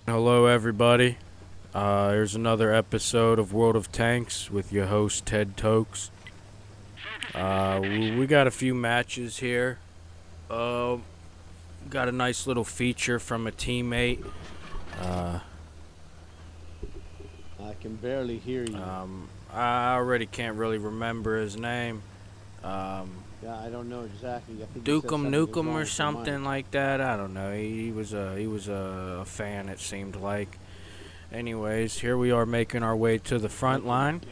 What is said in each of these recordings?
Hello, everybody. Here's another episode of World of Tanks with your host, TedTokez. We got a few matches here. Got a nice little feature from a teammate. I can barely hear you. I already can't really remember his name. Yeah, I don't know exactly. I think Dukem Nukem or something like that. I don't know. He was a fan, it seemed like. Anyways, here we are making our way to the front line.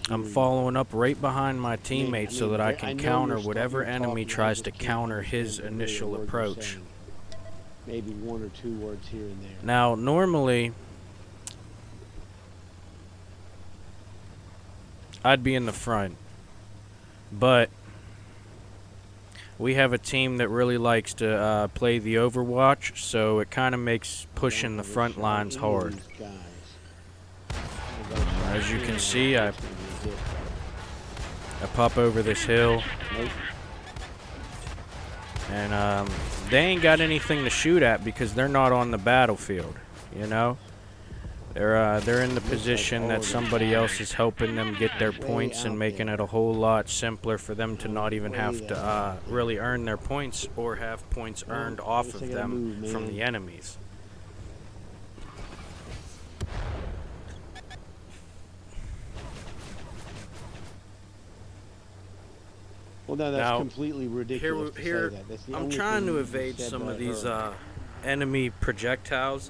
I'm following up right behind my teammate so that I can counter whatever enemy tries to counter his initial approach. Maybe one or two words here and there. Now, normally, I'd be in the front, but we have a team that really likes to play the Overwatch, so it kind of makes pushing the front lines hard. As you can see, I pop over this hill, and they ain't got anything to shoot at because they're not on the battlefield, you know? They're in the position that somebody else is helping them get their points and making it a whole lot simpler for them to not even have to really earn their points or have points earned off of them from the enemies. Well, no, that's completely ridiculous. Here, I'm trying to evade some of these enemy projectiles.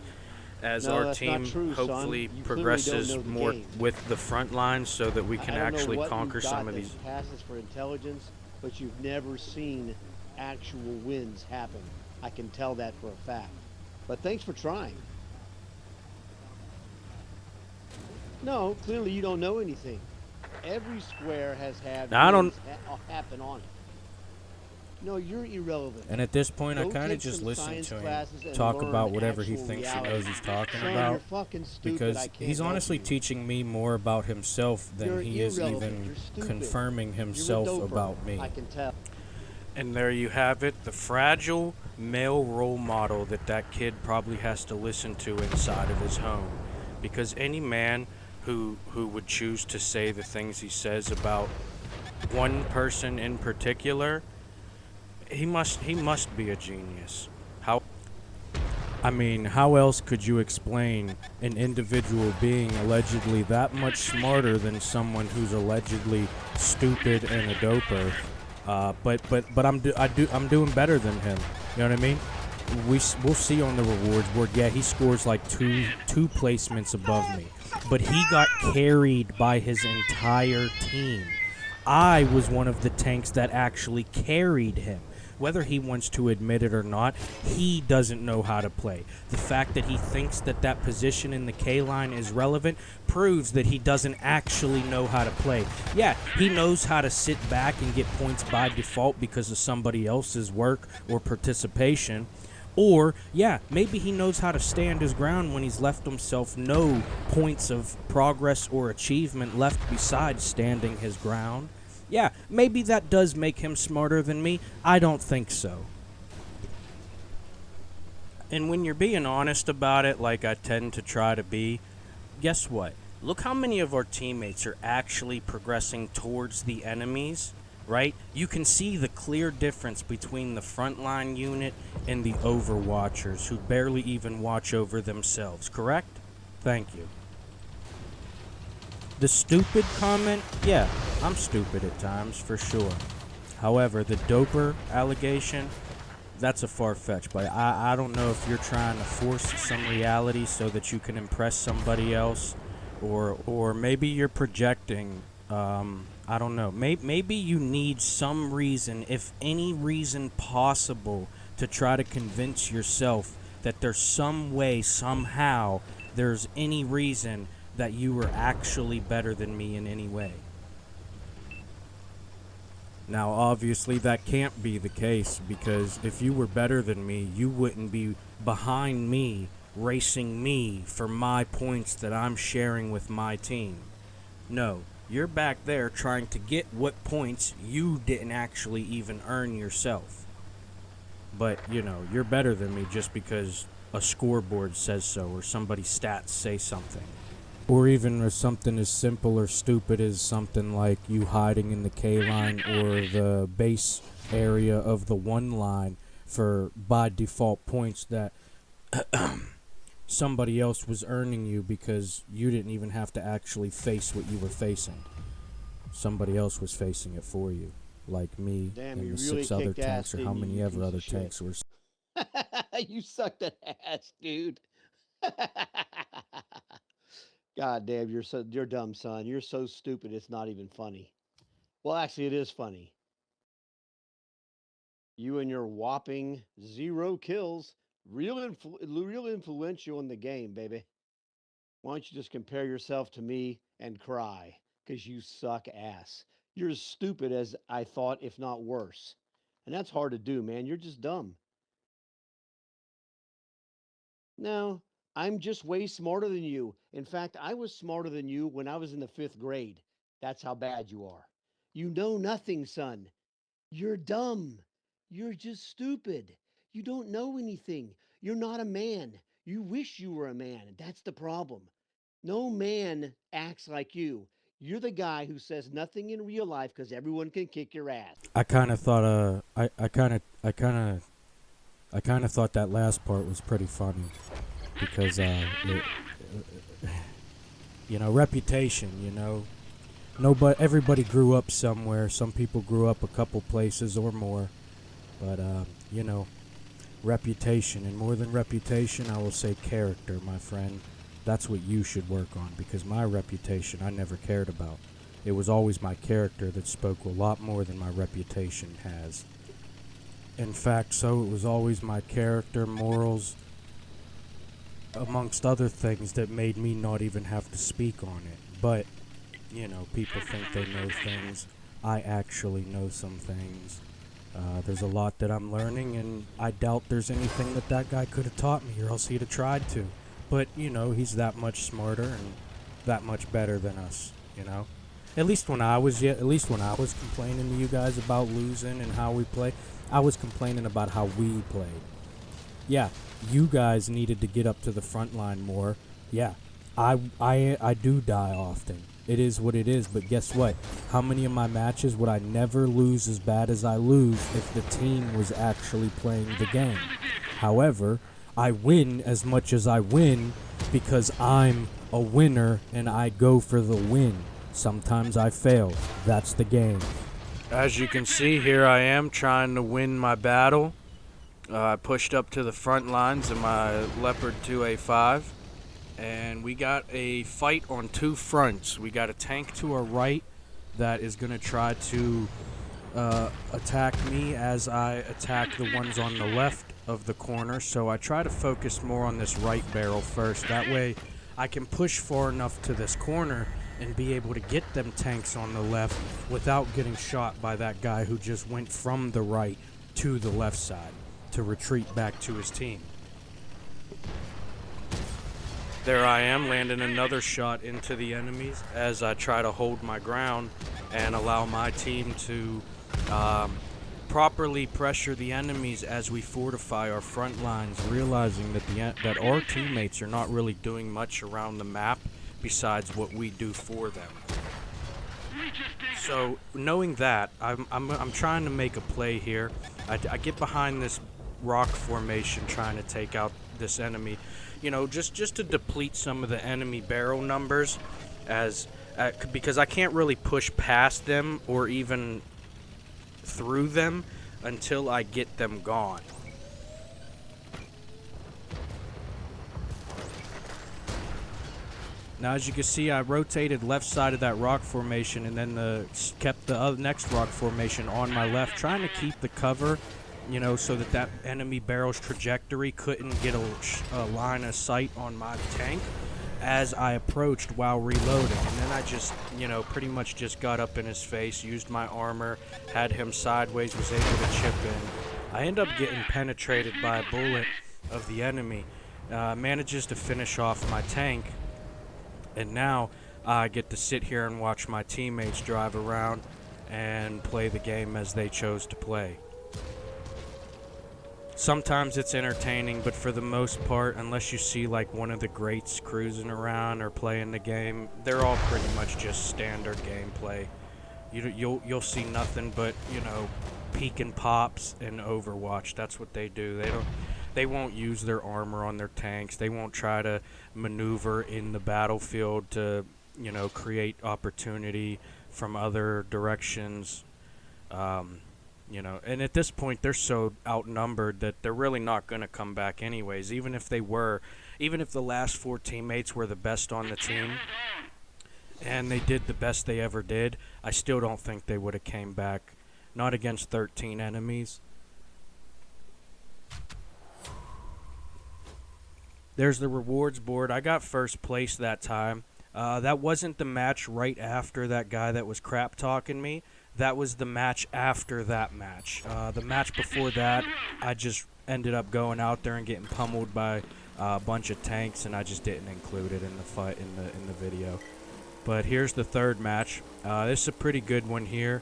As our team hopefully progresses more with the front line so that we can actually conquer some of these. Passes for intelligence, but you've never seen actual wins happen. I can tell that for a fact. But thanks for trying. No, clearly you don't know anything. Every square has had wins happen on it. No, you're irrelevant. And at this point, I kind of just listen to him talk about whatever he thinks he knows he's talking about, because he's honestly teaching me more about himself than he is even confirming himself about me. I can tell. And there you have it, the fragile male role model that kid probably has to listen to inside of his home, because any man who would choose to say the things he says about one person in particular, he must be a genius. How else could you explain an individual being allegedly that much smarter than someone who's allegedly stupid and a doper? But I'm doing better than him. You know what I mean? We'll see on the rewards board. Yeah, he scores like two placements above me, but he got carried by his entire team. I was one of the tanks that actually carried him. Whether he wants to admit it or not, he doesn't know how to play. The fact that he thinks that position in the K line is relevant proves that he doesn't actually know how to play. Yeah, he knows how to sit back and get points by default because of somebody else's work or participation. Or, yeah, maybe he knows how to stand his ground when he's left himself no points of progress or achievement left besides standing his ground. Yeah, maybe that does make him smarter than me. I don't think so. And when you're being honest about it, like I tend to try to be, guess what? Look how many of our teammates are actually progressing towards the enemies, right? You can see the clear difference between the frontline unit and the overwatchers who barely even watch over themselves, correct? Thank you. The stupid comment, yeah, I'm stupid at times, for sure. However, the doper allegation, that's a far-fetched, but I don't know if you're trying to force some reality so that you can impress somebody else, or maybe you're projecting, I don't know. Maybe you need some reason, if any reason possible, to try to convince yourself that there's some way, somehow, there's any reason that you were actually better than me in any way. Now, obviously, that can't be the case, because if you were better than me, you wouldn't be behind me, racing me for my points that I'm sharing with my team. No, you're back there trying to get what points you didn't actually even earn yourself. But, you know, you're better than me just because a scoreboard says so or somebody's stats say something. Or even if something as simple or stupid as something like you hiding in the K line or the base area of the 1 line for by default points that somebody else was earning you because you didn't even have to actually face what you were facing. Somebody else was facing it for you, like me Damn, and you the really 6 other kicked ass, tanks or how didn't you, many you ever piece other of shit? tanks were. You sucked at ass, dude. God damn, you're dumb, son. You're so stupid. It's not even funny. Well, actually, it is funny. You and your whopping 0 kills, real influential in the game, baby. Why don't you just compare yourself to me and cry? Because you suck ass. You're as stupid as I thought, if not worse. And that's hard to do, man. You're just dumb. No, I'm just way smarter than you. In fact, I was smarter than you when I was in the 5th grade. That's how bad you are. You know nothing, son. You're dumb. You're just stupid. You don't know anything. You're not a man. You wish you were a man. That's the problem. No man acts like you. You're the guy who says nothing in real life because everyone can kick your ass. I kind of thought I kind of thought that last part was pretty funny because reputation, nobody everybody grew up somewhere. Some people grew up a couple places or more, but reputation, and more than reputation, I will say character, my friend. That's what you should work on, because my reputation I never cared about. It was always my character that spoke a lot more than my reputation has. In fact, so it was always my character, morals, amongst other things that made me not even have to speak on it. But, people think they know things. I actually know some things. There's a lot that I'm learning, and I doubt there's anything that guy could have taught me, or else he'd have tried to. But, he's that much smarter and that much better than us, At least when I was complaining to you guys about losing and how we play, I was complaining about how we played. Yeah, you guys needed to get up to the front line more. Yeah, I do die often. It is what it is, but guess what? How many of my matches would I never lose as bad as I lose if the team was actually playing the game? However, I win as much as I win because I'm a winner and I go for the win. Sometimes I fail. That's the game. As you can see, here I am trying to win my battle. I pushed up to the front lines in my Leopard 2A5, and we got a fight on 2 fronts. We got a tank to our right that is going to try to attack me as I attack the ones on the left of the corner. So I try to focus more on this right barrel first. That way I can push far enough to this corner and be able to get them tanks on the left without getting shot by that guy who just went from the right to the left side to retreat back to his team. There I am, landing another shot into the enemies as I try to hold my ground and allow my team to properly pressure the enemies as we fortify our front lines, realizing that our teammates are not really doing much around the map besides what we do for them. So knowing that, I'm trying to make a play here. I get behind this rock formation trying to take out this enemy, just to deplete some of the enemy barrel numbers, because I can't really push past them or even through them until I get them gone. Now, as you can see, I rotated left side of that rock formation and then kept the next rock formation on my left, trying to keep the cover, so that enemy barrel's trajectory couldn't get a line of sight on my tank as I approached while reloading. And then I just, pretty much just got up in his face, used my armor, had him sideways, was able to chip in. I end up getting penetrated by a bullet of the enemy, manages to finish off my tank. And now I get to sit here and watch my teammates drive around and play the game as they chose to play. Sometimes it's entertaining, but for the most part, unless you see like one of the greats cruising around or playing the game, they're all pretty much just standard gameplay. You'll see nothing but, you know, peek and pops in Overwatch. That's what they do. They won't use their armor on their tanks. They won't try to maneuver in the battlefield to, you know, create opportunity from other directions. You know, and at this point they're so outnumbered that they're really not going to come back anyways. Even if the last 4 teammates were the best on the team and they did the best they ever did, I still don't think they would have came back. Not against 13 enemies. There's the rewards board. I got first place that time. That wasn't the match right after that guy that was crap talking me. That was the match after that match. The match before that, I just ended up going out there and getting pummeled by a bunch of tanks, and I just didn't include it in the fight in the video. But here's the third match. This is a pretty good one here.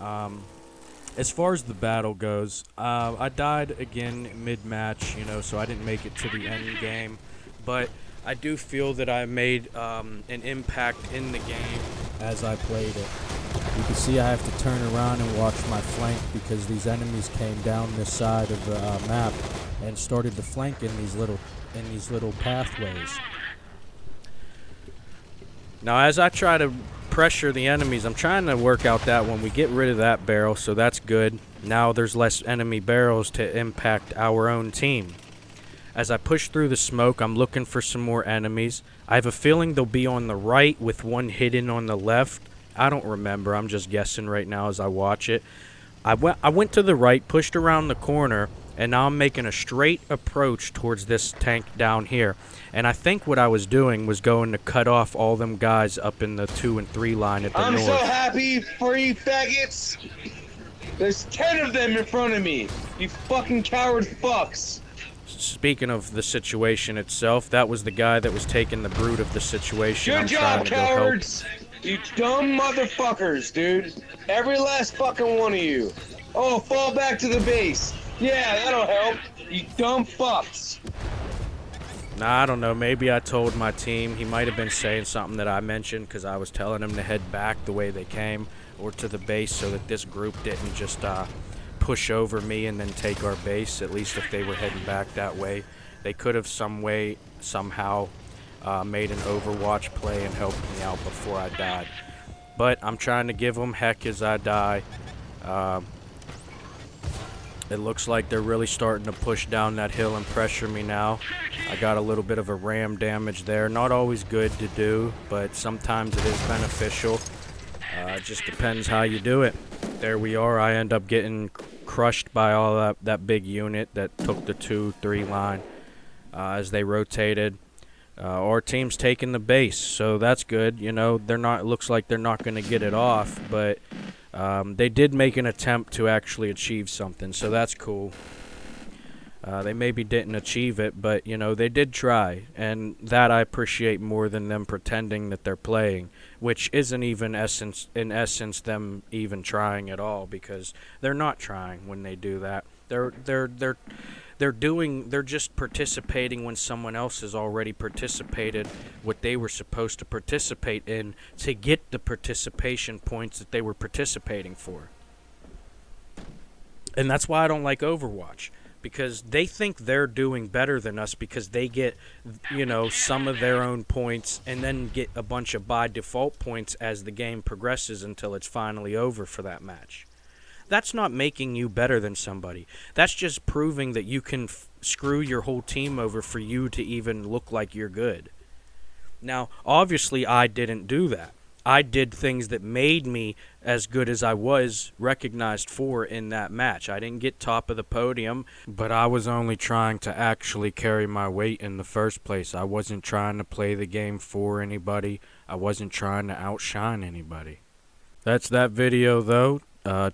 As far as the battle goes, I died again mid-match, you know, so I didn't make it to the end game. But I do feel that I made an impact in the game as I played it. You can see I have to turn around and watch my flank because these enemies came down this side of the map and started to flank in these little pathways. Now, as I try to pressure the enemies, I'm trying to work out that one. We get rid of that barrel, so that's good. Now there's less enemy barrels to impact our own team. As I push through the smoke, I'm looking for some more enemies. I have a feeling they'll be on the right with one hidden on the left. I don't remember. I'm just guessing right now as I watch it. I went to the right, pushed around the corner, and now I'm making a straight approach towards this tank down here. And I think what I was doing was going to cut off all them guys up in the 2 and 3 line at the north. I'm so happy for you faggots. There's 10 of them in front of me. You fucking coward fucks. Speaking of the situation itself, that was the guy that was taking the brood of the situation. Good job, cowards. You dumb motherfuckers, dude. Every last fucking one of you. Oh, fall back to the base. Yeah, that'll help. You dumb fucks. Nah, I don't know. Maybe I told my team. He might have been saying something that I mentioned because I was telling him to head back the way they came or to the base so that this group didn't just push over me and then take our base. At least if they were heading back that way. They could have somehow made an Overwatch play and helped me out before I died. But I'm trying to give them heck as I die. It looks like they're really starting to push down that hill and pressure me now. I got a little bit of a ram damage there. Not always good to do, but sometimes it is beneficial. It just depends how you do it. There we are. I end up getting crushed by all that big unit that took the 2-3 line as they rotated. Our team's taking the base, so that's good. You know, it looks like they're not going to get it off, but they did make an attempt to actually achieve something, so that's cool. They maybe didn't achieve it, but, you know, they did try, and that I appreciate more than them pretending that they're playing, which isn't even in essence them even trying at all, because they're not trying when they do that. They're just participating when someone else has already participated what they were supposed to participate in to get the participation points that they were participating for. And that's why I don't like Overwatch, because they think they're doing better than us because they get, you know, some of their own points and then get a bunch of by default points as the game progresses until it's finally over for that match. That's not making you better than somebody. That's just proving that you can screw your whole team over for you to even look like you're good. Now, obviously, I didn't do that. I did things that made me as good as I was recognized for in that match. I didn't get top of the podium, but I was only trying to actually carry my weight in the first place. I wasn't trying to play the game for anybody. I wasn't trying to outshine anybody. That's that video, though.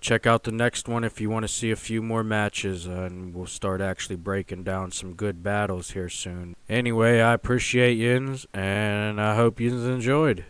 Check out the next one if you want to see a few more matches, and we'll start actually breaking down some good battles here soon. Anyway, I appreciate yins, and I hope yins enjoyed.